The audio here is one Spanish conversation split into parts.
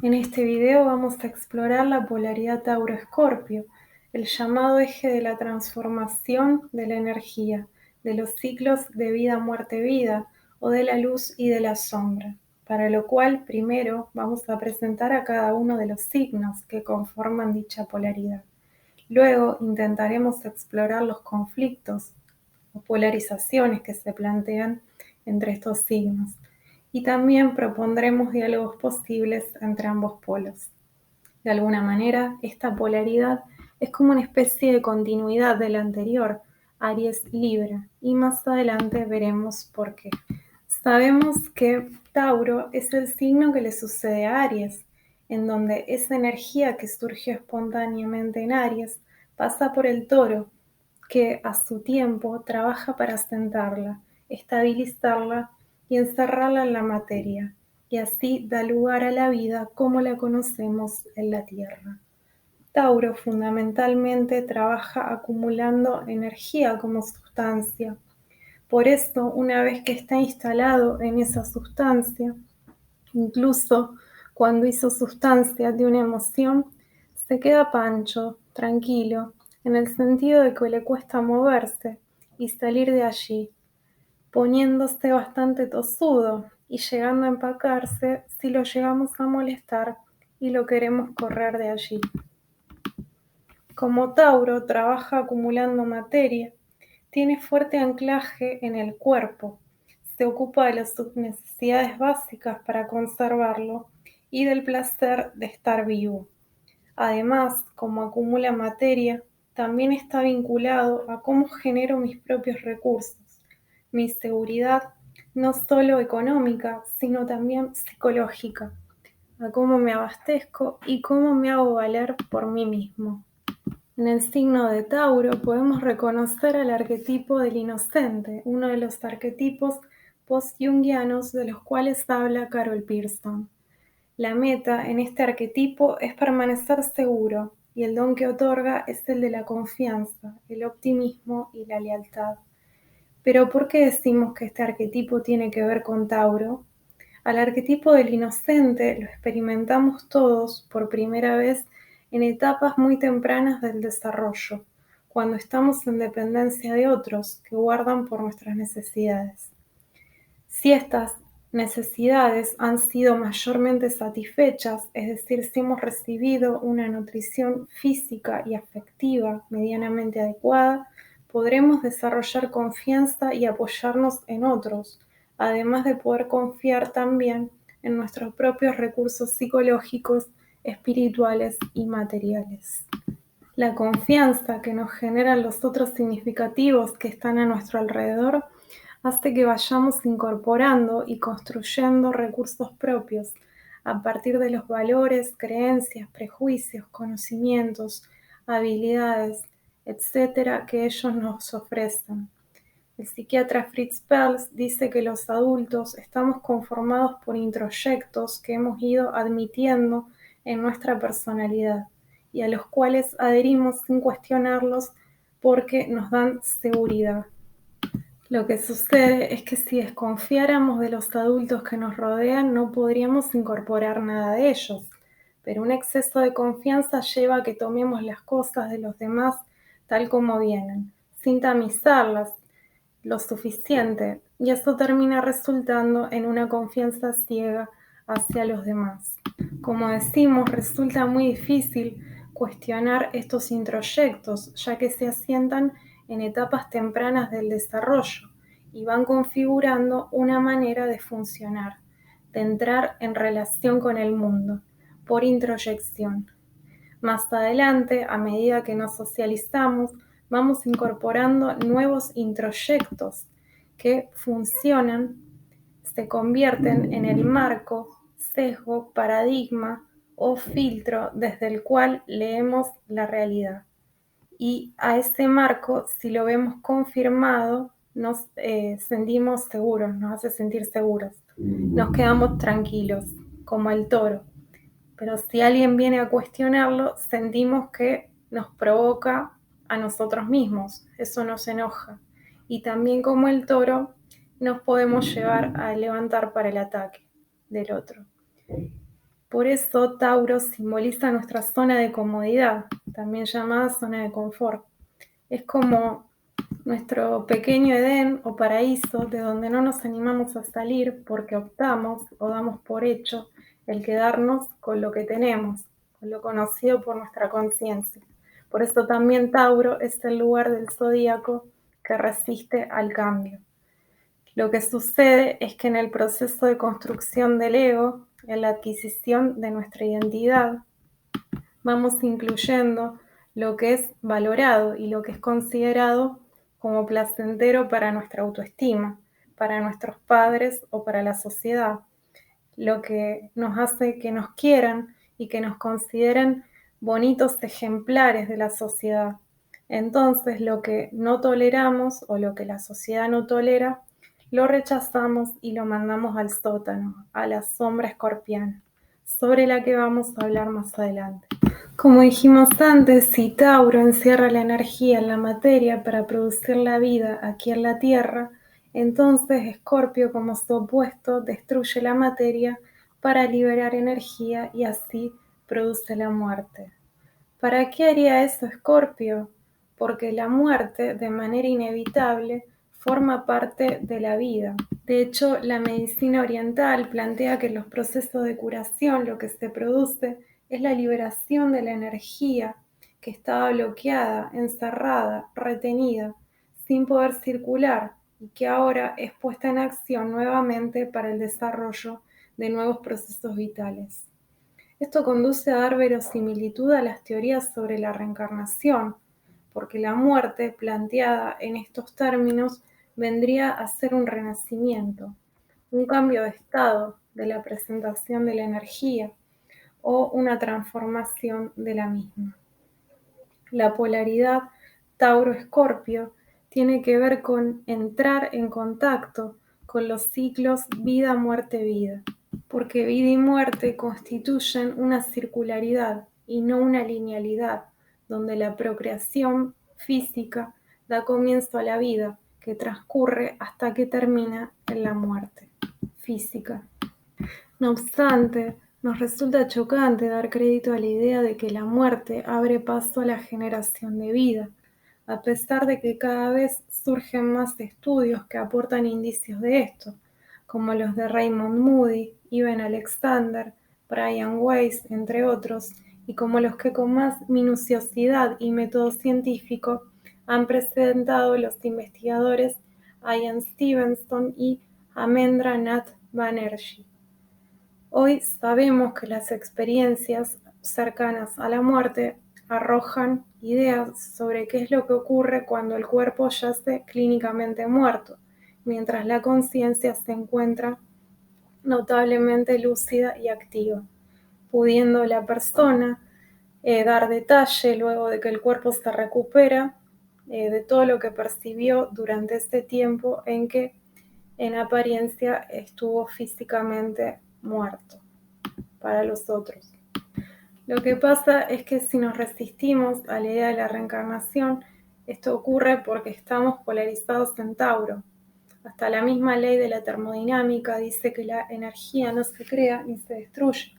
En este video vamos a explorar la polaridad Tauro-Escorpio, el llamado eje de la transformación de la energía, de los ciclos de vida, muerte, vida, o de la luz y de la sombra, para lo cual primero vamos a presentar a cada uno de los signos que conforman dicha polaridad. Luego intentaremos explorar los conflictos o polarizaciones que se plantean entre estos signos. Y también propondremos diálogos posibles entre ambos polos. De alguna manera, esta polaridad es como una especie de continuidad de la anterior, Aries-Libra, y más adelante veremos por qué. Sabemos que Tauro es el signo que le sucede a Aries, en donde esa energía que surgió espontáneamente en Aries pasa por el Toro, que a su tiempo trabaja para asentarla, estabilizarla y encerrarla en la materia, y así da lugar a la vida como la conocemos en la Tierra. Tauro fundamentalmente trabaja acumulando energía como sustancia. Por eso, una vez que está instalado en esa sustancia, incluso cuando hizo sustancia de una emoción, se queda pancho, tranquilo, en el sentido de que le cuesta moverse y salir de allí, poniéndose bastante tosudo y llegando a empacarse si lo llegamos a molestar y lo queremos correr de allí. Como Tauro trabaja acumulando materia, tiene fuerte anclaje en el cuerpo, se ocupa de sus necesidades básicas para conservarlo y del placer de estar vivo. Además, como acumula materia, también está vinculado a cómo genero mis propios recursos, mi seguridad, no solo económica, sino también psicológica, a cómo me abastezco y cómo me hago valer por mí mismo. En el signo de Tauro podemos reconocer al arquetipo del inocente, uno de los arquetipos post-jungianos de los cuales habla Carol Pearson. La meta en este arquetipo es permanecer seguro, y el don que otorga es el de la confianza, el optimismo y la lealtad. Pero ¿por qué decimos que este arquetipo tiene que ver con Tauro? Al arquetipo del inocente lo experimentamos todos por primera vez en etapas muy tempranas del desarrollo, cuando estamos en dependencia de otros que guardan por nuestras necesidades. Si estas necesidades han sido mayormente satisfechas, es decir, si hemos recibido una nutrición física y afectiva medianamente adecuada, podremos desarrollar confianza y apoyarnos en otros, además de poder confiar también en nuestros propios recursos psicológicos, espirituales y materiales. La confianza que nos generan los otros significativos que están a nuestro alrededor hace que vayamos incorporando y construyendo recursos propios a partir de los valores, creencias, prejuicios, conocimientos, habilidades, etcétera, que ellos nos ofrecen. El psiquiatra Fritz Perls dice que los adultos estamos conformados por introyectos que hemos ido admitiendo en nuestra personalidad y a los cuales adherimos sin cuestionarlos porque nos dan seguridad. Lo que sucede es que si desconfiáramos de los adultos que nos rodean, no podríamos incorporar nada de ellos, pero un exceso de confianza lleva a que tomemos las cosas de los demás tal como vienen, sin tamizarlas lo suficiente, y eso termina resultando en una confianza ciega hacia los demás. Como decimos, resulta muy difícil cuestionar estos introyectos, ya que se asientan en etapas tempranas del desarrollo y van configurando una manera de funcionar, de entrar en relación con el mundo, por introyección. Más adelante, a medida que nos socializamos, vamos incorporando nuevos introyectos que funcionan, se convierten en el marco, sesgo, paradigma o filtro desde el cual leemos la realidad. Y a ese marco, si lo vemos confirmado, nos sentimos seguros, nos hace sentir seguros. Nos quedamos tranquilos, como el toro. Pero si alguien viene a cuestionarlo, sentimos que nos provoca a nosotros mismos, eso nos enoja. Y también como el toro, nos podemos llevar a levantar para el ataque del otro. Por eso Tauro simboliza nuestra zona de comodidad, también llamada zona de confort. Es como nuestro pequeño Edén o paraíso de donde no nos animamos a salir porque optamos o damos por hecho el quedarnos con lo que tenemos, con lo conocido por nuestra conciencia. Por eso también Tauro es el lugar del zodíaco que resiste al cambio. Lo que sucede es que en el proceso de construcción del ego, en la adquisición de nuestra identidad, vamos incluyendo lo que es valorado y lo que es considerado como placentero para nuestra autoestima, para nuestros padres o para la sociedad, lo que nos hace que nos quieran y que nos consideren bonitos ejemplares de la sociedad. Entonces, lo que no toleramos o lo que la sociedad no tolera, lo rechazamos y lo mandamos al sótano, a la sombra escorpiana, sobre la que vamos a hablar más adelante. Como dijimos antes, si Tauro encierra la energía en la materia para producir la vida aquí en la Tierra, entonces Escorpio, como su opuesto, destruye la materia para liberar energía y así produce la muerte. ¿Para qué haría eso Escorpio? Porque la muerte, de manera inevitable, forma parte de la vida. De hecho, la medicina oriental plantea que en los procesos de curación lo que se produce es la liberación de la energía que estaba bloqueada, encerrada, retenida, sin poder circular y que ahora es puesta en acción nuevamente para el desarrollo de nuevos procesos vitales. Esto conduce a dar verosimilitud a las teorías sobre la reencarnación, porque la muerte, planteada en estos términos, vendría a ser un renacimiento, un cambio de estado de la presentación de la energía o una transformación de la misma. La polaridad Tauro-Escorpio tiene que ver con entrar en contacto con los ciclos vida, muerte, vida, porque vida y muerte constituyen una circularidad y no una linealidad, donde la procreación física da comienzo a la vida, que transcurre hasta que termina en la muerte física. No obstante, nos resulta chocante dar crédito a la idea de que la muerte abre paso a la generación de vida, a pesar de que cada vez surgen más estudios que aportan indicios de esto, como los de Raymond Moody, Ivan Alexander, Brian Weiss, entre otros, y como los que con más minuciosidad y método científico han presentado los investigadores Ian Stevenson y Amendra Nath Banerjee. Hoy sabemos que las experiencias cercanas a la muerte arrojan ideas sobre qué es lo que ocurre cuando el cuerpo yace clínicamente muerto, mientras la conciencia se encuentra notablemente lúcida y activa, pudiendo la persona dar detalle luego de que el cuerpo se recupera de todo lo que percibió durante este tiempo en que en apariencia estuvo físicamente muerto para los otros. Lo que pasa es que si nos resistimos a la idea de la reencarnación, esto ocurre porque estamos polarizados en Tauro. Hasta la misma ley de la termodinámica dice que la energía no se crea ni se destruye,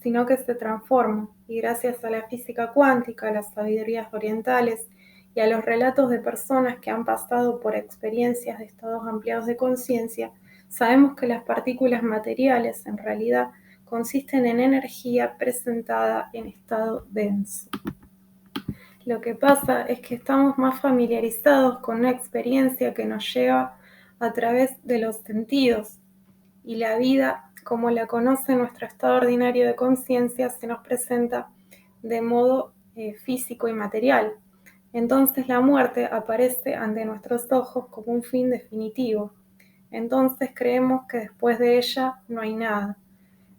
sino que se transforma, y gracias a la física cuántica, a las sabidurías orientales y a los relatos de personas que han pasado por experiencias de estados ampliados de conciencia, sabemos que las partículas materiales en realidad consisten en energía presentada en estado denso. Lo que pasa es que estamos más familiarizados con una experiencia que nos lleva a través de los sentidos y la vida, como la conoce nuestro estado ordinario de conciencia, se nos presenta de modo físico y material. Entonces la muerte aparece ante nuestros ojos como un fin definitivo. Entonces creemos que después de ella no hay nada.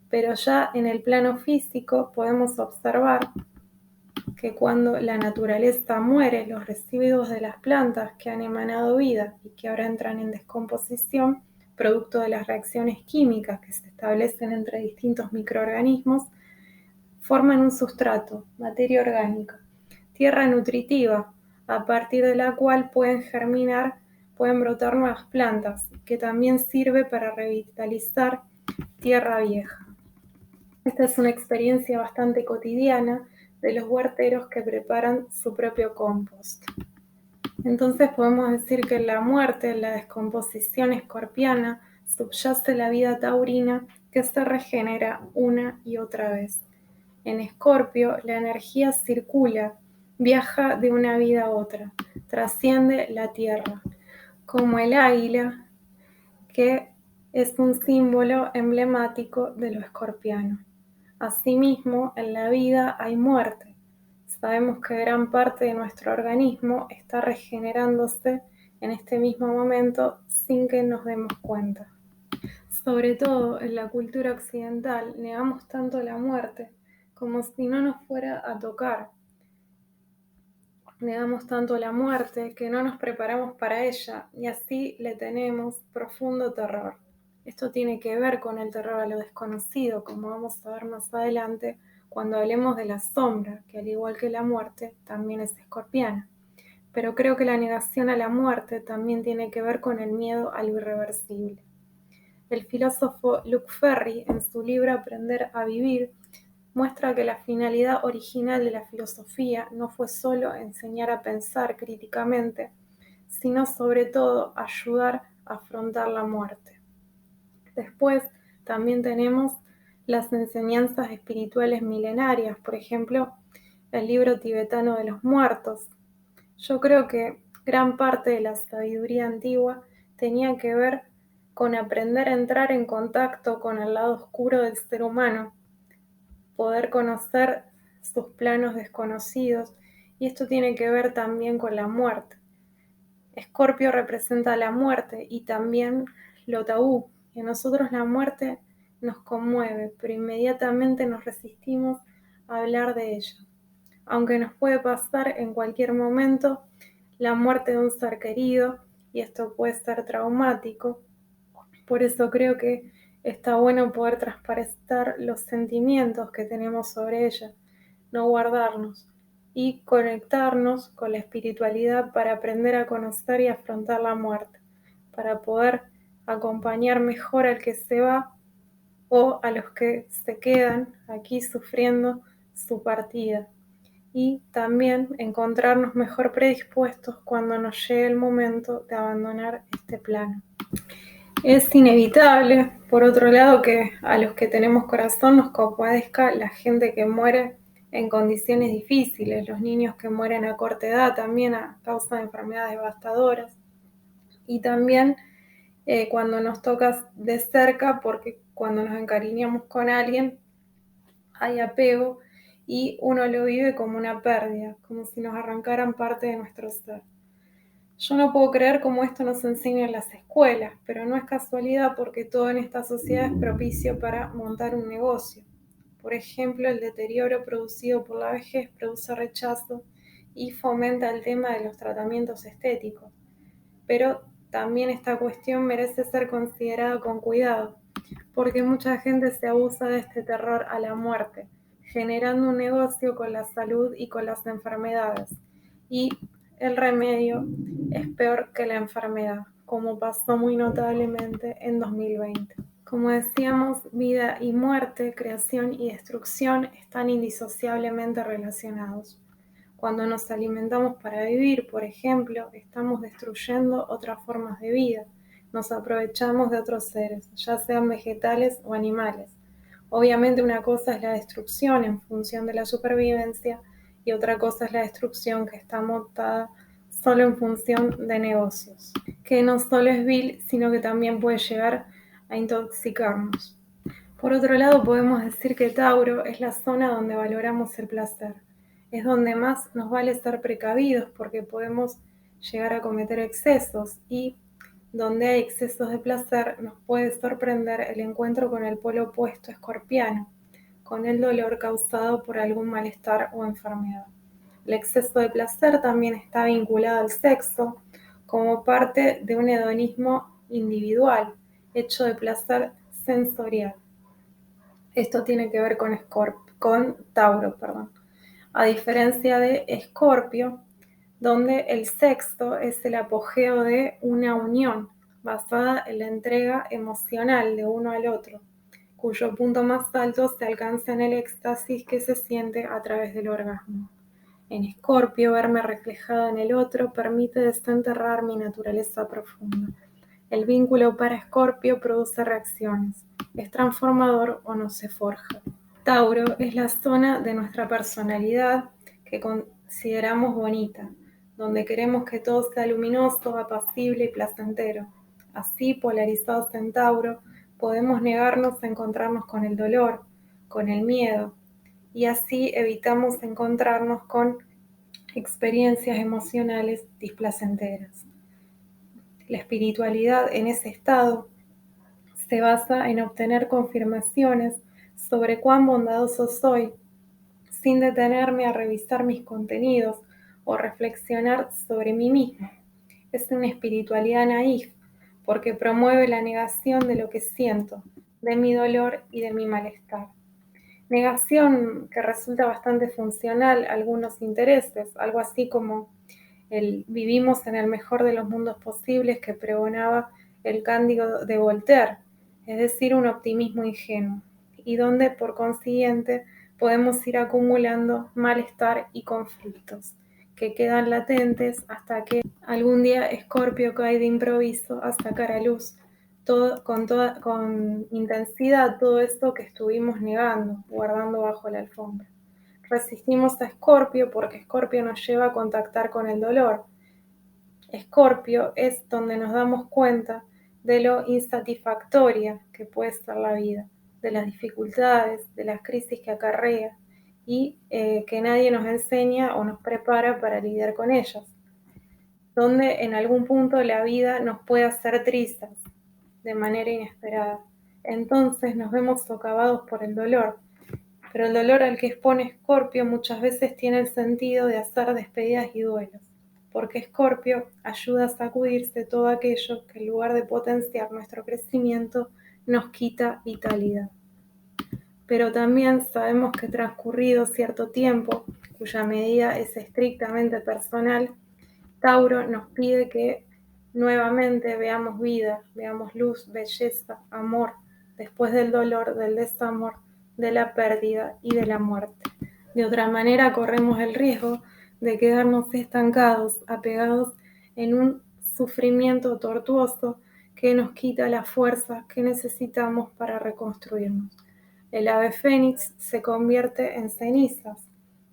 Pero ya en el plano físico podemos observar que cuando la naturaleza muere, los residuos de las plantas que han emanado vida y que ahora entran en descomposición, producto de las reacciones químicas que se establecen entre distintos microorganismos, forman un sustrato, materia orgánica, tierra nutritiva, a partir de la cual pueden germinar, pueden brotar nuevas plantas, que también sirve para revitalizar tierra vieja. Esta es una experiencia bastante cotidiana de los huerteros que preparan su propio compost. Entonces podemos decir que en la muerte, en la descomposición escorpiana, subyace la vida taurina que se regenera una y otra vez. En Escorpio, la energía circula, viaja de una vida a otra, trasciende la tierra, como el águila, que es un símbolo emblemático de lo escorpiano. Asimismo, en la vida hay muerte. Sabemos que gran parte de nuestro organismo está regenerándose en este mismo momento sin que nos demos cuenta. Sobre todo en la cultura occidental negamos tanto la muerte como si no nos fuera a tocar. Negamos tanto la muerte que no nos preparamos para ella y así le tenemos profundo terror. Esto tiene que ver con el terror a lo desconocido, como vamos a ver más adelante cuando hablemos de la sombra, que al igual que la muerte también es escorpiana. Pero creo que la negación a la muerte también tiene que ver con el miedo a lo irreversible. El filósofo Luc Ferry, en su libro Aprender a vivir, muestra que la finalidad original de la filosofía no fue solo enseñar a pensar críticamente, sino sobre todo ayudar a afrontar la muerte. Después también tenemos las enseñanzas espirituales milenarias, por ejemplo, el libro tibetano de los muertos. Yo creo que gran parte de la sabiduría antigua tenía que ver con aprender a entrar en contacto con el lado oscuro del ser humano, poder conocer sus planos desconocidos, y esto tiene que ver también con la muerte. Escorpio representa la muerte y también lo tabú, y a nosotros la muerte nos conmueve, pero inmediatamente nos resistimos a hablar de ella. Aunque nos puede pasar en cualquier momento la muerte de un ser querido, y esto puede ser traumático, por eso creo que está bueno poder transparentar los sentimientos que tenemos sobre ella, no guardarnos y conectarnos con la espiritualidad para aprender a conocer y afrontar la muerte, para poder acompañar mejor al que se va o a los que se quedan aquí sufriendo su partida, y también encontrarnos mejor predispuestos cuando nos llegue el momento de abandonar este plano. Es inevitable, por otro lado, que a los que tenemos corazón nos compadezca la gente que muere en condiciones difíciles, los niños que mueren a corta edad también a causa de enfermedades devastadoras, y también cuando nos toca de cerca, porque cuando nos encariñamos con alguien hay apego y uno lo vive como una pérdida, como si nos arrancaran parte de nuestro ser. Yo no puedo creer cómo esto nos enseña en las escuelas, pero no es casualidad porque todo en esta sociedad es propicio para montar un negocio. Por ejemplo, el deterioro producido por la vejez produce rechazo y fomenta el tema de los tratamientos estéticos. Pero también esta cuestión merece ser considerada con cuidado, porque mucha gente se abusa de este terror a la muerte, generando un negocio con la salud y con las enfermedades. Y el remedio es peor que la enfermedad, como pasó muy notablemente en 2020. Como decíamos, vida y muerte, creación y destrucción están indisociablemente relacionados. Cuando nos alimentamos para vivir, por ejemplo, estamos destruyendo otras formas de vida. Nos aprovechamos de otros seres, ya sean vegetales o animales. Obviamente una cosa es la destrucción en función de la supervivencia y otra cosa es la destrucción que está montada solo en función de negocios, que no solo es vil, sino que también puede llegar a intoxicarnos. Por otro lado, podemos decir que Tauro es la zona donde valoramos el placer. Es donde más nos vale ser precavidos porque podemos llegar a cometer excesos, y donde hay excesos de placer nos puede sorprender el encuentro con el polo opuesto escorpiano, con el dolor causado por algún malestar o enfermedad. El exceso de placer también está vinculado al sexo como parte de un hedonismo individual, hecho de placer sensorial. Esto tiene que ver con Tauro, perdón. A diferencia de Escorpio, donde el sexto es el apogeo de una unión basada en la entrega emocional de uno al otro. cuyo punto más alto se alcanza en el éxtasis que se siente a través del orgasmo. En Escorpio, verme reflejado en el otro permite desenterrar mi naturaleza profunda. El vínculo para Escorpio produce reacciones. ¿Es transformador o no se forja? Tauro es la zona de nuestra personalidad que consideramos bonita, donde queremos que todo sea luminoso, apacible y placentero. Así, polarizados en Tauro, podemos negarnos a encontrarnos con el dolor, con el miedo, y así evitamos encontrarnos con experiencias emocionales displacenteras. La espiritualidad en ese estado se basa en obtener confirmaciones sobre cuán bondadoso soy, sin detenerme a revisar mis contenidos o reflexionar sobre mí mismo. Es una espiritualidad naif, porque promueve la negación de lo que siento, de mi dolor y de mi malestar. Negación que resulta bastante funcional a algunos intereses, algo así como el vivimos en el mejor de los mundos posibles que pregonaba el Cándido de Voltaire, es decir, un optimismo ingenuo, y donde por consiguiente podemos ir acumulando malestar y conflictos que quedan latentes hasta que algún día Escorpio cae de improviso a sacar a luz con intensidad todo esto que estuvimos negando, guardando bajo la alfombra. Resistimos a Escorpio porque Escorpio nos lleva a contactar con el dolor. Escorpio es donde nos damos cuenta de lo insatisfactoria que puede ser la vida, de las dificultades, de las crisis que acarrea y que nadie nos enseña o nos prepara para lidiar con ellas, donde en algún punto la vida nos puede hacer trizas de manera inesperada. Entonces nos vemos socavados por el dolor, pero el dolor al que expone Escorpio muchas veces tiene el sentido de hacer despedidas y duelos, porque Escorpio ayuda a sacudirse todo aquello que en lugar de potenciar nuestro crecimiento nos quita vitalidad. Pero también sabemos que transcurrido cierto tiempo, cuya medida es estrictamente personal, Tauro nos pide que nuevamente veamos vida, veamos luz, belleza, amor, después del dolor, del desamor, de la pérdida y de la muerte. De otra manera, corremos el riesgo de quedarnos estancados, apegados en un sufrimiento tortuoso que nos quita la fuerza que necesitamos para reconstruirnos. El ave fénix se convierte en cenizas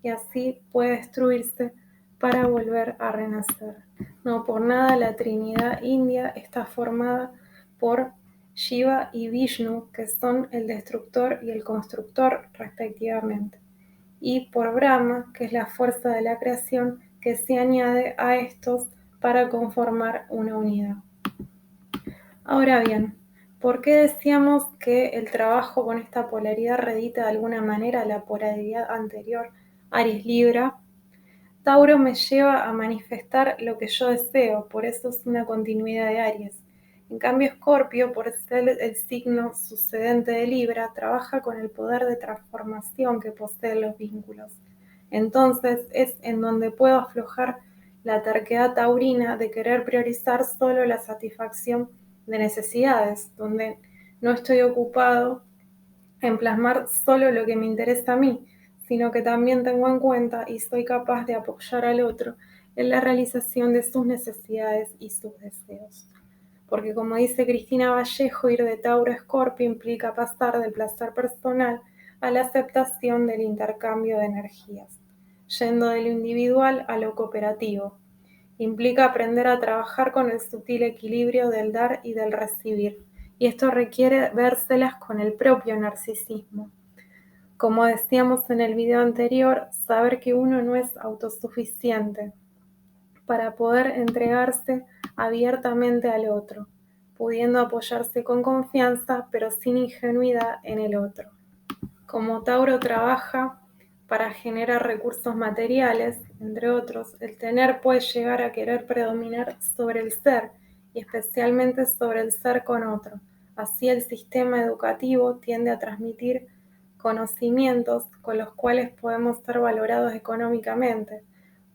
y así puede destruirse para volver a renacer. No por nada la Trinidad india está formada por Shiva y Vishnu, que son el destructor y el constructor respectivamente, y por Brahma, que es la fuerza de la creación que se añade a estos para conformar una unidad. Ahora bien, ¿por qué decíamos que el trabajo con esta polaridad redita de alguna manera la polaridad anterior, Aries-Libra? Tauro me lleva a manifestar lo que yo deseo, por eso es una continuidad de Aries. En cambio, Escorpio, por ser el signo sucedente de Libra, trabaja con el poder de transformación que poseen los vínculos. Entonces es en donde puedo aflojar la terquedad taurina de querer priorizar solo la satisfacción de necesidades, donde no estoy ocupado en plasmar solo lo que me interesa a mí, sino que también tengo en cuenta y soy capaz de apoyar al otro en la realización de sus necesidades y sus deseos. Porque como dice Cristina Vallejo, ir de Tauro a Escorpio implica pasar del placer personal a la aceptación del intercambio de energías, yendo de lo individual a lo cooperativo. Implica aprender a trabajar con el sutil equilibrio del dar y del recibir, y esto requiere vérselas con el propio narcisismo. Como decíamos en el video anterior, saber que uno no es autosuficiente para poder entregarse abiertamente al otro, pudiendo apoyarse con confianza pero sin ingenuidad en el otro. Como Tauro trabaja para generar recursos materiales, entre otros, el tener puede llegar a querer predominar sobre el ser y especialmente sobre el ser con otro. Así el sistema educativo tiende a transmitir conocimientos con los cuales podemos ser valorados económicamente,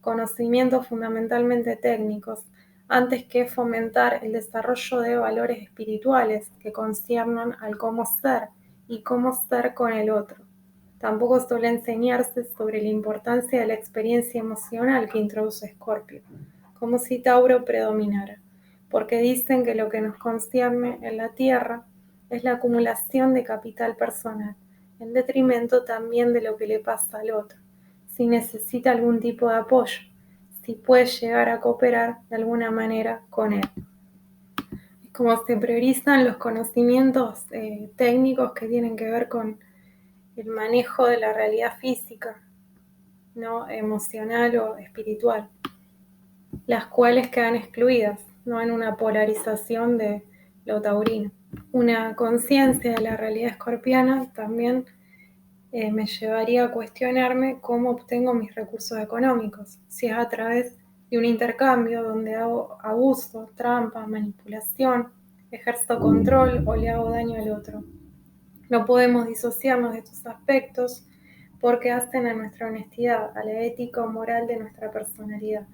conocimientos fundamentalmente técnicos, antes que fomentar el desarrollo de valores espirituales que conciernan al cómo ser y cómo estar con el otro. Tampoco suele enseñarse sobre la importancia de la experiencia emocional que introduce Escorpio, como si Tauro predominara, porque dicen que lo que nos concierne en la Tierra es la acumulación de capital personal, en detrimento también de lo que le pasa al otro, si necesita algún tipo de apoyo, si puede llegar a cooperar de alguna manera con él. Como se priorizan los conocimientos técnicos que tienen que ver con el manejo de la realidad física, no emocional o espiritual, las cuales quedan excluidas, no en una polarización de lo taurino. Una conciencia de la realidad escorpiana también me llevaría a cuestionarme cómo obtengo mis recursos económicos, si es a través de un intercambio donde hago abuso, trampa, manipulación, ejerzo control o le hago daño al otro. No podemos disociarnos de estos aspectos porque hacen a nuestra honestidad, a la ética o moral de nuestra personalidad,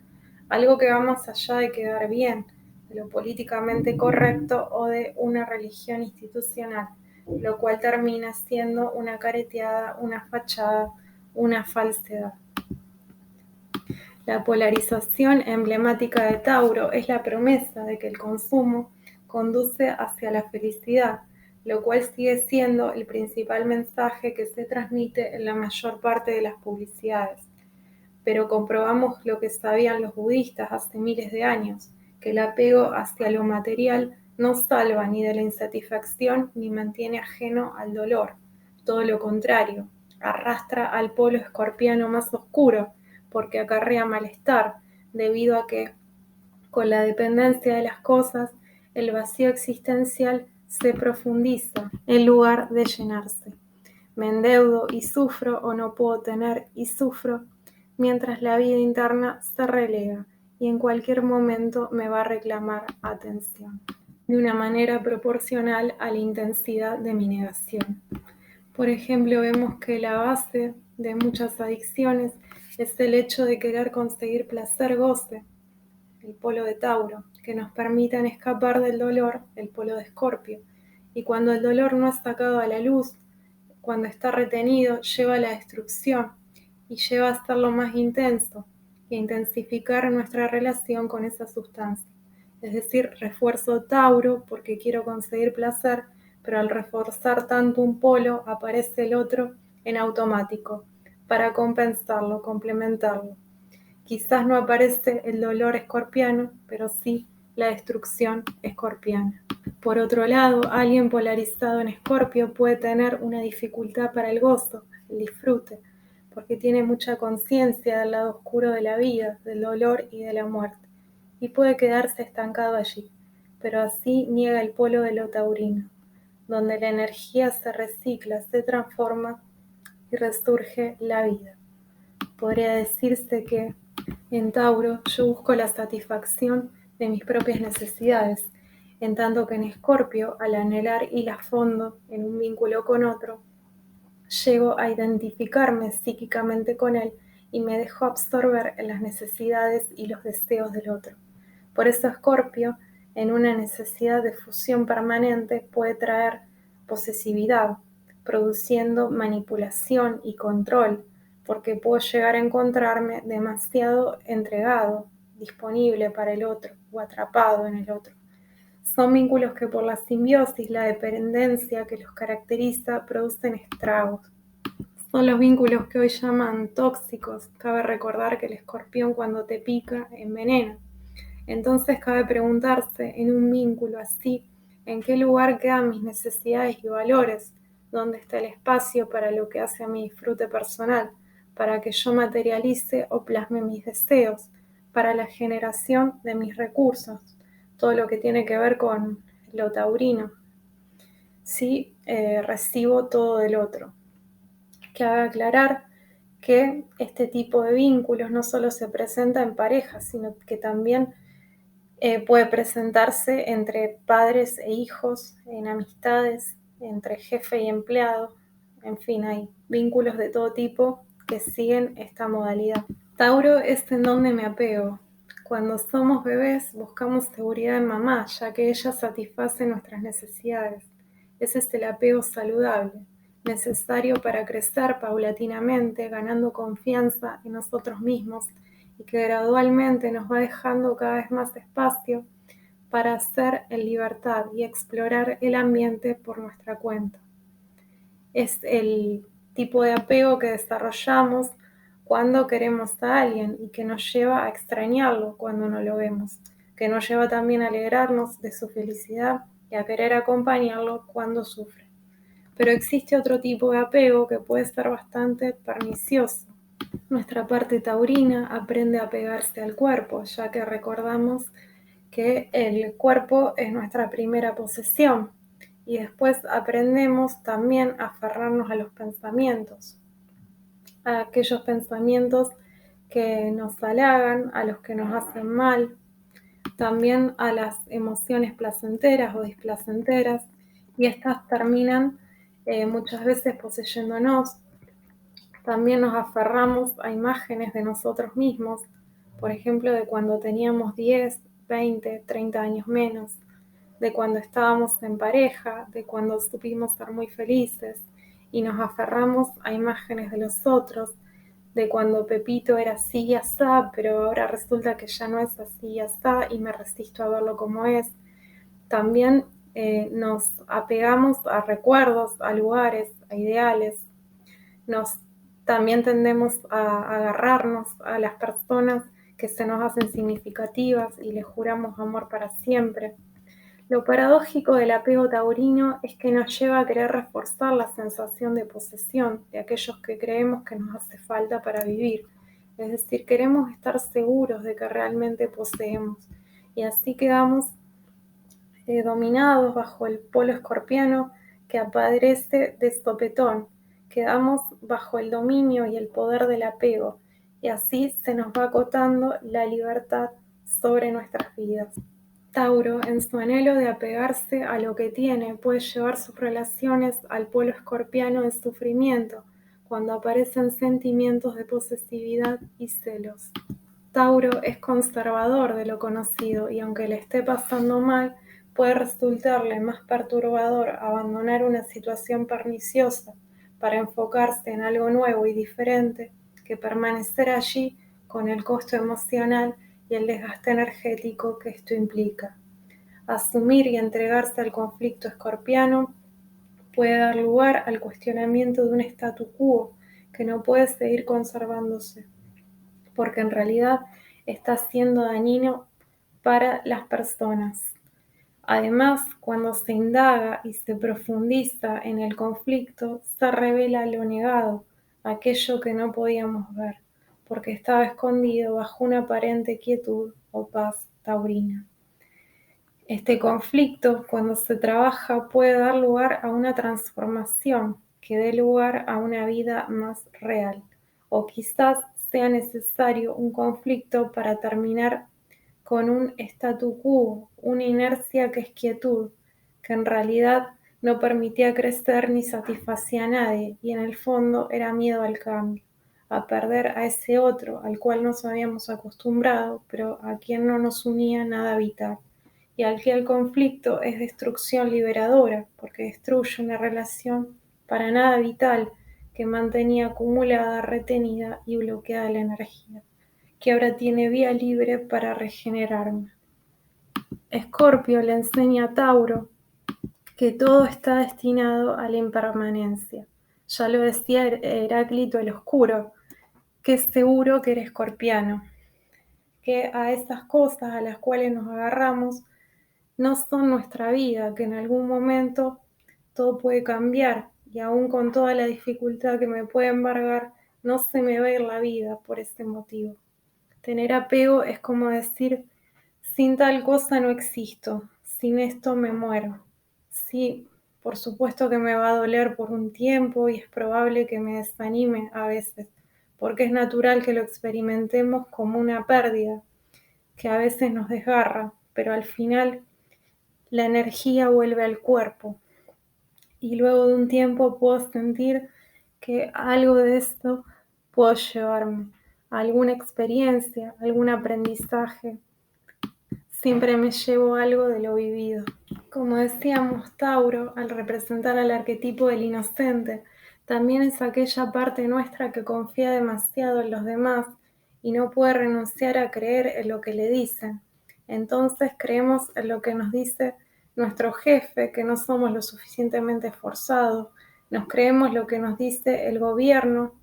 algo que va más allá de quedar bien, de lo políticamente correcto o de una religión institucional, lo cual termina siendo una careteada, una fachada, una falsedad. La polarización emblemática de Tauro es la promesa de que el consumo conduce hacia la felicidad, lo cual sigue siendo el principal mensaje que se transmite en la mayor parte de las publicidades. Pero comprobamos lo que sabían los budistas hace miles de años, que el apego hacia lo material no salva ni de la insatisfacción ni mantiene ajeno al dolor. Todo lo contrario, arrastra al polo escorpiano más oscuro, porque acarrea malestar, debido a que, con la dependencia de las cosas, el vacío existencial se profundiza en lugar de llenarse. Me endeudo y sufro o no puedo tener y sufro, mientras la vida interna se relega y en cualquier momento me va a reclamar atención, de una manera proporcional a la intensidad de mi negación. Por ejemplo, vemos que la base de muchas adicciones es el hecho de querer conseguir placer, goce, el polo de Tauro, que nos permitan escapar del dolor, el polo de Escorpio. Y cuando el dolor no es sacado a la luz, cuando está retenido, lleva a la destrucción y lleva a hacerlo más intenso y a intensificar nuestra relación con esa sustancia. Es decir, refuerzo Tauro porque quiero conseguir placer, pero al reforzar tanto un polo aparece el otro en automático para compensarlo, complementarlo. Quizás no aparece el dolor escorpiano, pero sí la destrucción escorpiana. Por otro lado, alguien polarizado en Escorpio puede tener una dificultad para el gozo, el disfrute, porque tiene mucha conciencia del lado oscuro de la vida, del dolor y de la muerte, y puede quedarse estancado allí, pero así niega el polo de lo taurino, donde la energía se recicla, se transforma y resurge la vida. Podría decirse que en Tauro yo busco la satisfacción de mis propias necesidades, en tanto que en Escorpio, al anhelar ir a fondo en un vínculo con otro, llego a identificarme psíquicamente con él y me dejo absorber en las necesidades y los deseos del otro. Por eso Escorpio, en una necesidad de fusión permanente, puede traer posesividad, produciendo manipulación y control, porque puedo llegar a encontrarme demasiado entregado, disponible para el otro o atrapado en el otro. Son vínculos que por la simbiosis, la dependencia que los caracteriza, producen estragos. Son los vínculos que hoy llaman tóxicos. Cabe recordar que el escorpión cuando te pica envenena. Entonces cabe preguntarse en un vínculo así, ¿en qué lugar quedan mis necesidades y valores? ¿Dónde está el espacio para lo que hace a mi disfrute personal? Para que yo materialice o plasme mis deseos, para la generación de mis recursos, todo lo que tiene que ver con lo taurino. Sí, recibo todo del otro. Cabe aclarar que este tipo de vínculos no solo se presenta en parejas, sino que también puede presentarse entre padres e hijos, en amistades, entre jefe y empleado, en fin, hay vínculos de todo tipo que siguen esta modalidad. Tauro es en donde me apego. Cuando somos bebés buscamos seguridad en mamá, ya que ella satisface nuestras necesidades. Ese es el apego saludable, necesario para crecer paulatinamente, ganando confianza en nosotros mismos y que gradualmente nos va dejando cada vez más espacio para ser en libertad y explorar el ambiente por nuestra cuenta. Es el tipo de apego que desarrollamos cuando queremos a alguien y que nos lleva a extrañarlo cuando no lo vemos, que nos lleva también a alegrarnos de su felicidad y a querer acompañarlo cuando sufre. Pero existe otro tipo de apego que puede ser bastante pernicioso. Nuestra parte taurina aprende a pegarse al cuerpo, ya que recordamos que el cuerpo es nuestra primera posesión y después aprendemos también a aferrarnos a los pensamientos, a aquellos pensamientos que nos halagan, a los que nos hacen mal, también a las emociones placenteras o displacenteras, y estas terminan muchas veces poseyéndonos. También nos aferramos a imágenes de nosotros mismos, por ejemplo, de cuando teníamos 10, 20, 30 años menos, de cuando estábamos en pareja, de cuando supimos ser muy felices y nos aferramos a imágenes de los otros, de cuando Pepito era así y asá, pero ahora resulta que ya no es así y asá y me resisto a verlo como es. También nos apegamos a recuerdos, a lugares, a ideales. Nos también tendemos a agarrarnos a las personas que se nos hacen significativas y les juramos amor para siempre. Lo paradójico del apego taurino es que nos lleva a querer reforzar la sensación de posesión de aquellos que creemos que nos hace falta para vivir. Es decir, queremos estar seguros de que realmente poseemos. Y así quedamos dominados bajo el polo escorpiano que aparece de sopetón. Quedamos bajo el dominio y el poder del apego. Y así se nos va acotando la libertad sobre nuestras vidas. Tauro, en su anhelo de apegarse a lo que tiene, puede llevar sus relaciones al polo escorpiano de sufrimiento, cuando aparecen sentimientos de posesividad y celos. Tauro es conservador de lo conocido y aunque le esté pasando mal, puede resultarle más perturbador abandonar una situación perniciosa para enfocarse en algo nuevo y diferente que permanecer allí con el costo emocional y el desgaste energético que esto implica. Asumir y entregarse al conflicto escorpiano puede dar lugar al cuestionamiento de un statu quo que no puede seguir conservándose, porque en realidad está siendo dañino para las personas. Además, cuando se indaga y se profundiza en el conflicto, se revela lo negado, aquello que no podíamos ver, porque estaba escondido bajo una aparente quietud o paz taurina. Este conflicto, cuando se trabaja, puede dar lugar a una transformación que dé lugar a una vida más real, o quizás sea necesario un conflicto para terminar con un statu quo, una inercia que es quietud, que en realidad no permitía crecer ni satisfacía a nadie, y en el fondo era miedo al cambio, a perder a ese otro al cual nos habíamos acostumbrado, pero a quien no nos unía nada vital. Y al que el conflicto es destrucción liberadora, porque destruye una relación para nada vital que mantenía acumulada, retenida y bloqueada la energía, que ahora tiene vía libre para regenerarme. Escorpio le enseña a Tauro que todo está destinado a la impermanencia. Ya lo decía Heráclito el Oscuro, que es seguro que era escorpiano, que a esas cosas a las cuales nos agarramos no son nuestra vida, que en algún momento todo puede cambiar y aún con toda la dificultad que me puede embargar, no se me va a ir la vida por este motivo. Tener apego es como decir, sin tal cosa no existo, sin esto me muero. Sí, por supuesto que me va a doler por un tiempo y es probable que me desanime a veces, porque es natural que lo experimentemos como una pérdida, que a veces nos desgarra, pero al final la energía vuelve al cuerpo y luego de un tiempo puedo sentir que algo de esto puedo llevarme, alguna experiencia, algún aprendizaje. siempre me llevo algo de lo vivido. Como decíamos, Tauro, al representar al arquetipo del inocente, también es aquella parte nuestra que confía demasiado en los demás y no puede renunciar a creer en lo que le dicen. Entonces creemos en lo que nos dice nuestro jefe, que no somos lo suficientemente esforzados, nos creemos lo que nos dice el gobierno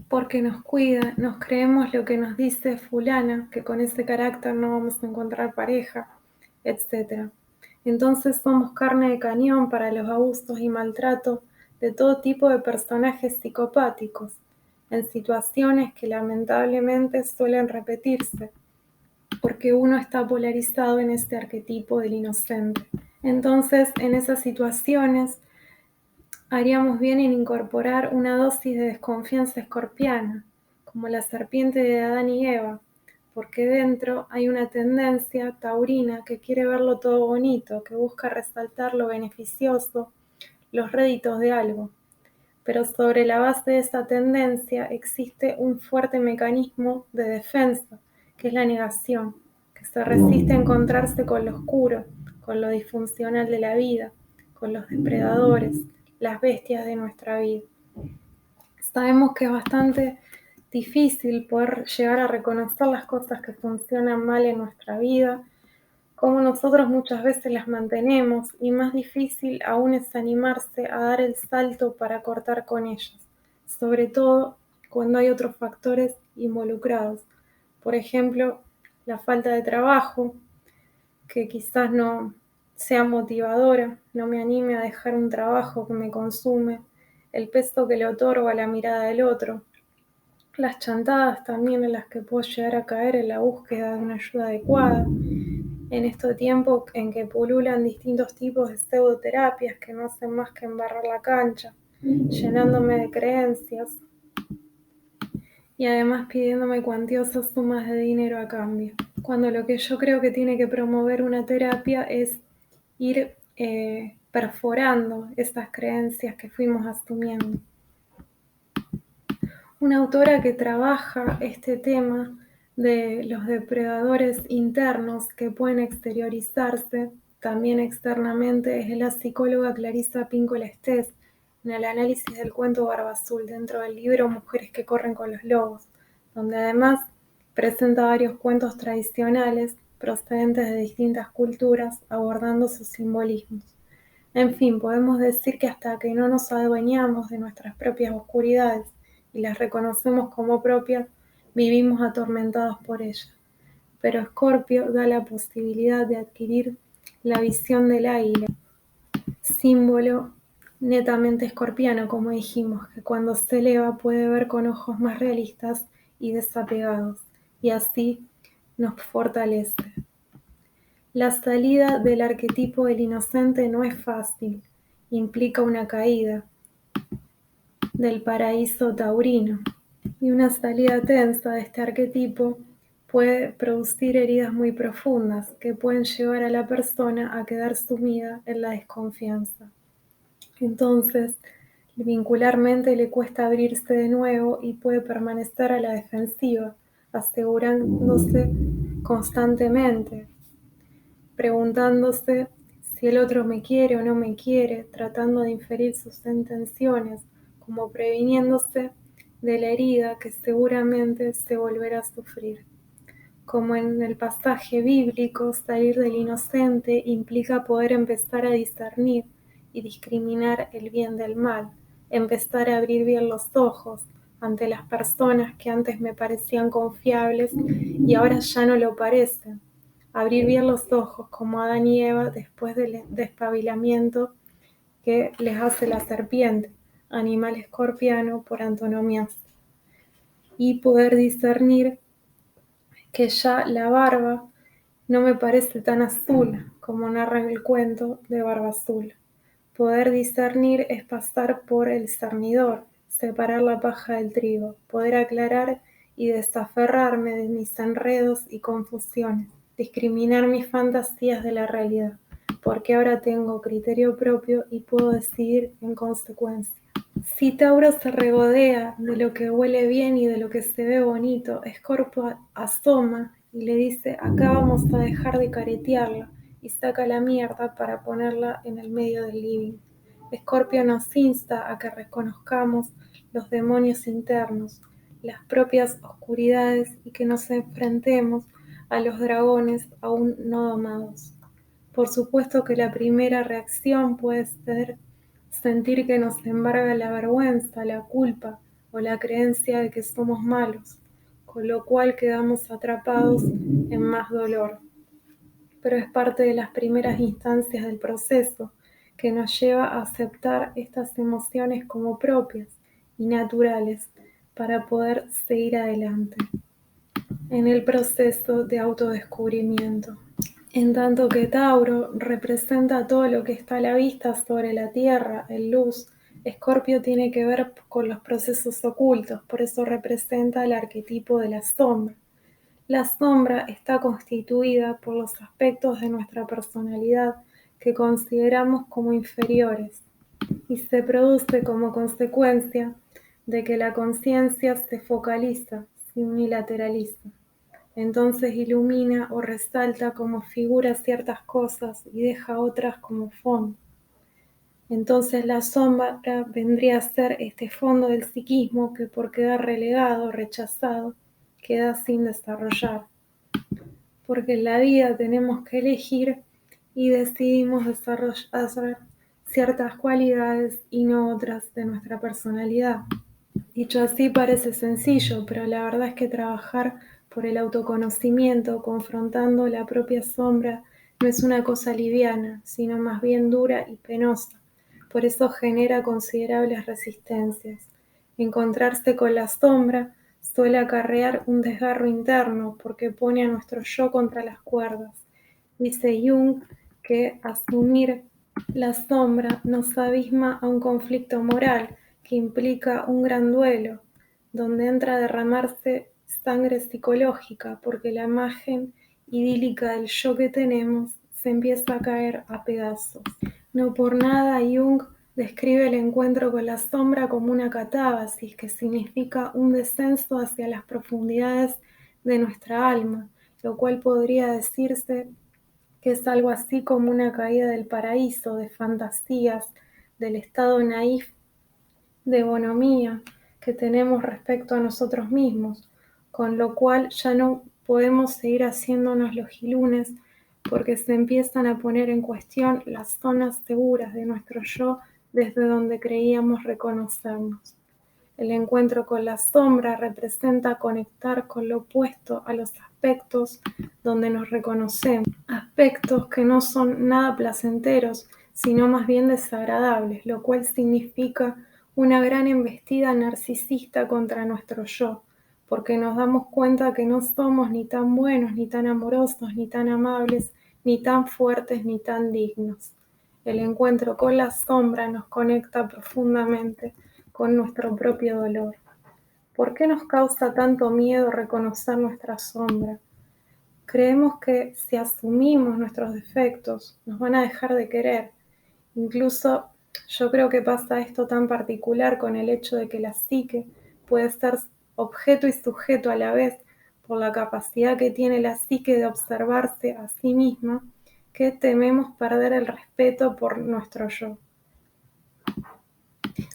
porque nos cuida, nos creemos lo que nos dice fulana, que con ese carácter no vamos a encontrar pareja, etc. Entonces somos carne de cañón para los abusos y maltratos de todo tipo de personajes psicopáticos, en situaciones que lamentablemente suelen repetirse, porque uno está polarizado en este arquetipo del inocente. Entonces, en esas situaciones, haríamos bien en incorporar una dosis de desconfianza escorpiana, como la serpiente de Adán y Eva, porque dentro hay una tendencia taurina que quiere verlo todo bonito, que busca resaltar lo beneficioso, los réditos de algo. Pero sobre la base de esa tendencia existe un fuerte mecanismo de defensa, que es la negación, que se resiste a encontrarse con lo oscuro, con lo disfuncional de la vida, con los depredadores, las bestias de nuestra vida. Sabemos que es bastante difícil poder llegar a reconocer las cosas que funcionan mal en nuestra vida, como nosotros muchas veces las mantenemos, y más difícil aún es animarse a dar el salto para cortar con ellas, sobre todo cuando hay otros factores involucrados. Por ejemplo, la falta de trabajo, que quizás no sea motivadora, no me anime a dejar un trabajo que me consume, el peso que le otorgo a la mirada del otro, las chantadas también en las que puedo llegar a caer en la búsqueda de una ayuda adecuada, en este tiempo en que pululan distintos tipos de pseudoterapias que no hacen más que embarrar la cancha, llenándome de creencias y además pidiéndome cuantiosas sumas de dinero a cambio. Cuando lo que yo creo que tiene que promover una terapia es ir perforando esas creencias que fuimos asumiendo. Una autora que trabaja este tema de los depredadores internos que pueden exteriorizarse también externamente es la psicóloga Clarissa Pinkola Estés, en el análisis del cuento Barba Azul, dentro del libro Mujeres que corren con los lobos, donde además presenta varios cuentos tradicionales procedentes de distintas culturas abordando sus simbolismos. En fin, podemos decir que hasta que no nos adueñamos de nuestras propias oscuridades y las reconocemos como propias, vivimos atormentados por ellas. Pero Escorpio da la posibilidad de adquirir la visión del águila, símbolo netamente escorpiano, como dijimos, que cuando se eleva puede ver con ojos más realistas y desapegados, y así nos fortalece. La salida del arquetipo del inocente no es fácil, implica una caída del paraíso taurino, y una salida tensa de este arquetipo puede producir heridas muy profundas que pueden llevar a la persona a quedar sumida en la desconfianza. Entonces, vincularmente le cuesta abrirse de nuevo y puede permanecer a la defensiva, asegurándose constantemente, preguntándose si el otro me quiere o no me quiere, tratando de inferir sus intenciones, como previniéndose de la herida que seguramente se volverá a sufrir. Como en el pasaje bíblico, salir del inocente implica poder empezar a discernir y discriminar el bien del mal, empezar a abrir bien los ojos ante las personas que antes me parecían confiables y ahora ya no lo parecen. Abrir bien los ojos como Adán y Eva después del despabilamiento que les hace la serpiente, animal escorpiano por antonomía, y poder discernir que ya la barba no me parece tan azul como narra en el cuento de Barba Azul. Poder discernir es pasar por el cernidor, separar la paja del trigo, poder aclarar y desaferrarme de mis enredos y confusiones, discriminar mis fantasías de la realidad, porque ahora tengo criterio propio y puedo decidir en consecuencia. Si Tauro se regodea de lo que huele bien y de lo que se ve bonito, Escorpio asoma y le dice: acá vamos a dejar de caretearla, y saca la mierda para ponerla en el medio del living. Escorpio nos insta a que reconozcamos los demonios internos, las propias oscuridades, y que nos enfrentemos a los dragones aún no domados. Por supuesto que la primera reacción puede ser sentir que nos embarga la vergüenza, la culpa o la creencia de que somos malos, con lo cual quedamos atrapados en más dolor. Pero es parte de las primeras instancias del proceso que nos lleva a aceptar estas emociones como propias y naturales para poder seguir adelante en el proceso de autodescubrimiento. En tanto que Tauro representa todo lo que está a la vista sobre la Tierra, el luz, Escorpio tiene que ver con los procesos ocultos, por eso representa el arquetipo de la sombra. La sombra está constituida por los aspectos de nuestra personalidad que consideramos como inferiores y se produce como consecuencia de que la conciencia se focaliza, se unilateraliza. Entonces ilumina o resalta como figura ciertas cosas y deja otras como fondo. Entonces la sombra vendría a ser este fondo del psiquismo que por quedar relegado, rechazado, queda sin desarrollar. Porque en la vida tenemos que elegir y decidimos desarrollar ciertas cualidades y no otras de nuestra personalidad. Dicho así parece sencillo, pero la verdad es que trabajar por el autoconocimiento, confrontando la propia sombra, no es una cosa liviana, sino más bien dura y penosa. Por eso genera considerables resistencias. Encontrarse con la sombra suele acarrear un desgarro interno porque pone a nuestro yo contra las cuerdas. Dice Jung que asumir la sombra nos abisma a un conflicto moral que implica un gran duelo, donde entra a derramarse sangre psicológica, porque la imagen idílica del yo que tenemos se empieza a caer a pedazos. No por nada Jung describe el encuentro con la sombra como una catábasis, que significa un descenso hacia las profundidades de nuestra alma, lo cual podría decirse que es algo así como una caída del paraíso, de fantasías, del estado naif de bonomía que tenemos respecto a nosotros mismos, con lo cual ya no podemos seguir haciéndonos los gilunes porque se empiezan a poner en cuestión las zonas seguras de nuestro yo desde donde creíamos reconocernos. El encuentro con la sombra representa conectar con lo opuesto a los aspectos donde nos reconocemos, aspectos que no son nada placenteros, sino más bien desagradables, lo cual significa una gran embestida narcisista contra nuestro yo, porque nos damos cuenta que no somos ni tan buenos, ni tan amorosos, ni tan amables, ni tan fuertes, ni tan dignos. El encuentro con la sombra nos conecta profundamente con nuestro propio dolor. ¿Por qué nos causa tanto miedo reconocer nuestra sombra? Creemos que si asumimos nuestros defectos, nos van a dejar de querer. Incluso yo creo que pasa esto tan particular con el hecho de que la psique puede ser objeto y sujeto a la vez por la capacidad que tiene la psique de observarse a sí misma, que tememos perder el respeto por nuestro yo.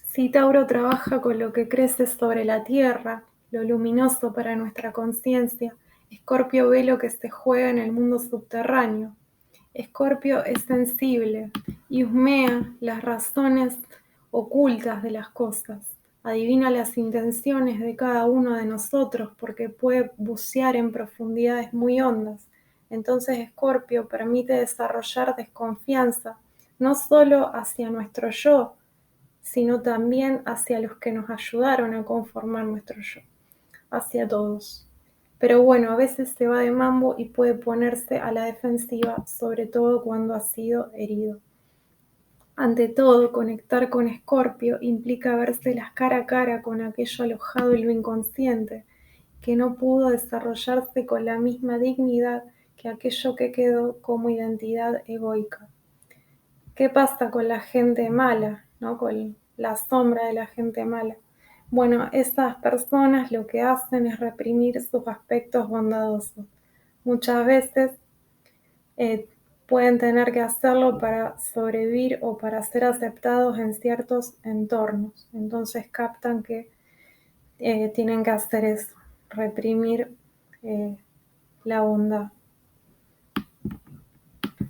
Si Tauro trabaja con lo que crece sobre la tierra, lo luminoso para nuestra conciencia, Escorpio ve lo que se juega en el mundo subterráneo. Escorpio es sensible y husmea las razones ocultas de las cosas. Adivina las intenciones de cada uno de nosotros porque puede bucear en profundidades muy hondas. Entonces Escorpio permite desarrollar desconfianza, no solo hacia nuestro yo, sino también hacia los que nos ayudaron a conformar nuestro yo, hacia todos. Pero bueno, a veces se va de mambo y puede ponerse a la defensiva, sobre todo cuando ha sido herido. Ante todo, conectar con Escorpio implica vérselas cara a cara con aquello alojado en lo inconsciente, que no pudo desarrollarse con la misma dignidad que aquello que quedó como identidad egoica. ¿Qué pasa con la gente mala, ¿no? Con la sombra de la gente mala? Bueno, esas personas lo que hacen es reprimir sus aspectos bondadosos. Muchas veces pueden tener que hacerlo para sobrevivir o para ser aceptados en ciertos entornos. Entonces captan que tienen que hacer eso, reprimir la bondad.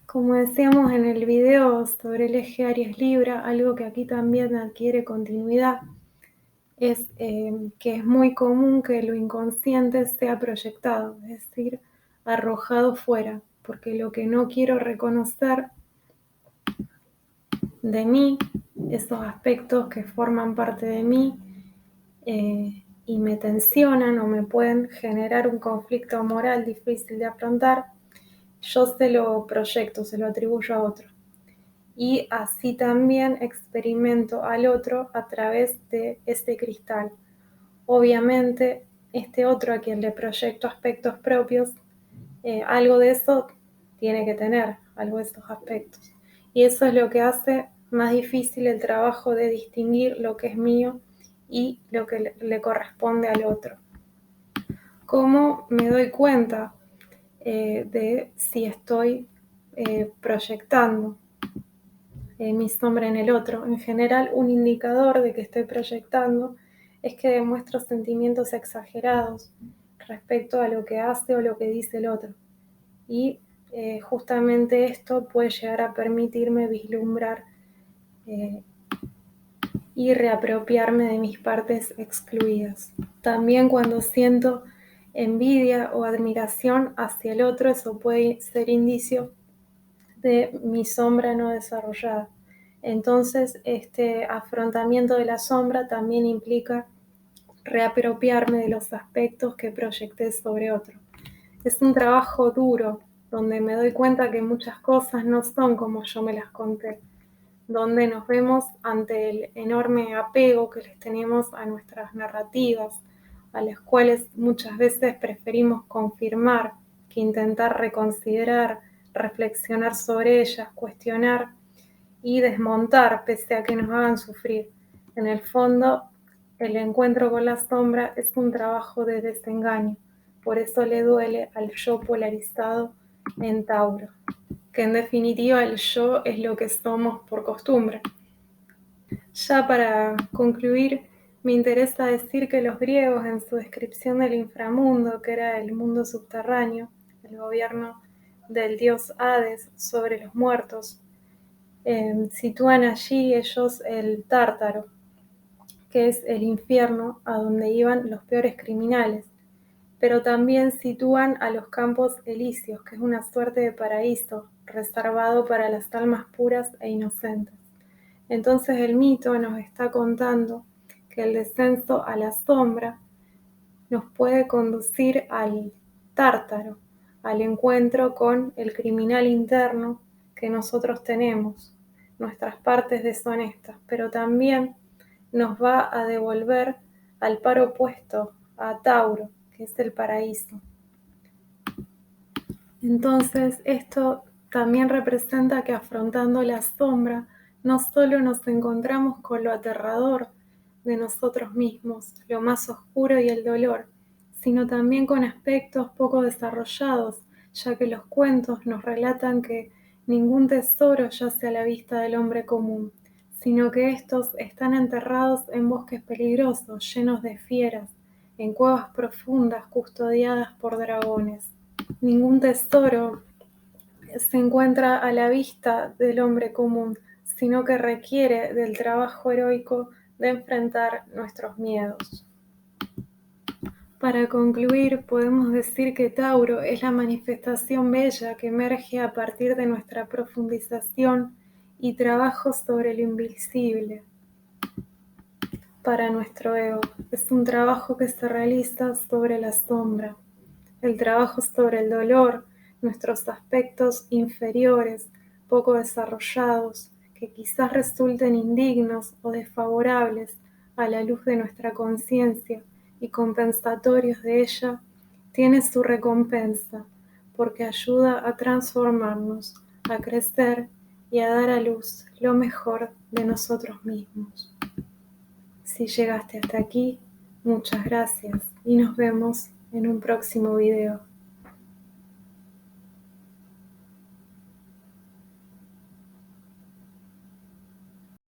Como decíamos en el video sobre el eje Aries-Libra, algo que aquí también adquiere continuidad es que es muy común que lo inconsciente sea proyectado, es decir, arrojado fuera, porque lo que no quiero reconocer de mí, esos aspectos que forman parte de mí y me tensionan o me pueden generar un conflicto moral difícil de afrontar, yo se lo proyecto, se lo atribuyo a otro. Y así también experimento al otro a través de ese cristal. Obviamente, este otro a quien le proyecto aspectos propios, algo de eso tiene que tener, algo de esos aspectos. Y eso es lo que hace más difícil el trabajo de distinguir lo que es mío y lo que le corresponde al otro. ¿Cómo me doy cuenta de si estoy proyectando mi sombra en el otro? En general, un indicador de que estoy proyectando es que demuestro sentimientos exagerados respecto a lo que hace o lo que dice el otro. Y justamente esto puede llegar a permitirme vislumbrar y reapropiarme de mis partes excluidas. También cuando siento envidia o admiración hacia el otro, eso puede ser indicio de mi sombra no desarrollada. Entonces, este afrontamiento de la sombra también implica reapropiarme de los aspectos que proyecté sobre otro. Es un trabajo duro, donde me doy cuenta que muchas cosas no son como yo me las conté, donde nos vemos ante el enorme apego que les tenemos a nuestras narrativas, a las cuales muchas veces preferimos confirmar que intentar reconsiderar, reflexionar sobre ellas, cuestionar y desmontar pese a que nos hagan sufrir. En el fondo, el encuentro con la sombra es un trabajo de desengaño, por eso le duele al yo polarizado en Tauro, que en definitiva el yo es lo que somos por costumbre. Ya para concluir, me interesa decir que los griegos en su descripción del inframundo, que era el mundo subterráneo, el gobierno del dios Hades sobre los muertos, sitúan allí ellos el Tártaro, que es el infierno a donde iban los peores criminales, pero también sitúan a los campos elíseos, que es una suerte de paraíso reservado para las almas puras e inocentes. Entonces el mito nos está contando que el descenso a la sombra nos puede conducir al Tártaro, al encuentro con el criminal interno que nosotros tenemos, nuestras partes deshonestas, pero también nos va a devolver al par opuesto, a Tauro, que es el paraíso. Entonces, esto también representa que afrontando la sombra, no solo nos encontramos con lo aterrador de nosotros mismos, lo más oscuro y el dolor, sino también con aspectos poco desarrollados, ya que los cuentos nos relatan que ningún tesoro yace a la vista del hombre común, sino que estos están enterrados en bosques peligrosos, llenos de fieras, en cuevas profundas custodiadas por dragones. Ningún tesoro se encuentra a la vista del hombre común, sino que requiere del trabajo heroico de enfrentar nuestros miedos. Para concluir, podemos decir que Tauro es la manifestación bella que emerge a partir de nuestra profundización y trabajo sobre lo invisible para nuestro ego. Es un trabajo que se realiza sobre la sombra, el trabajo sobre el dolor, nuestros aspectos inferiores, poco desarrollados, que quizás resulten indignos o desfavorables a la luz de nuestra conciencia y compensatorios de ella, tiene su recompensa, porque ayuda a transformarnos, a crecer y a dar a luz lo mejor de nosotros mismos. Si llegaste hasta aquí, muchas gracias y nos vemos en un próximo video.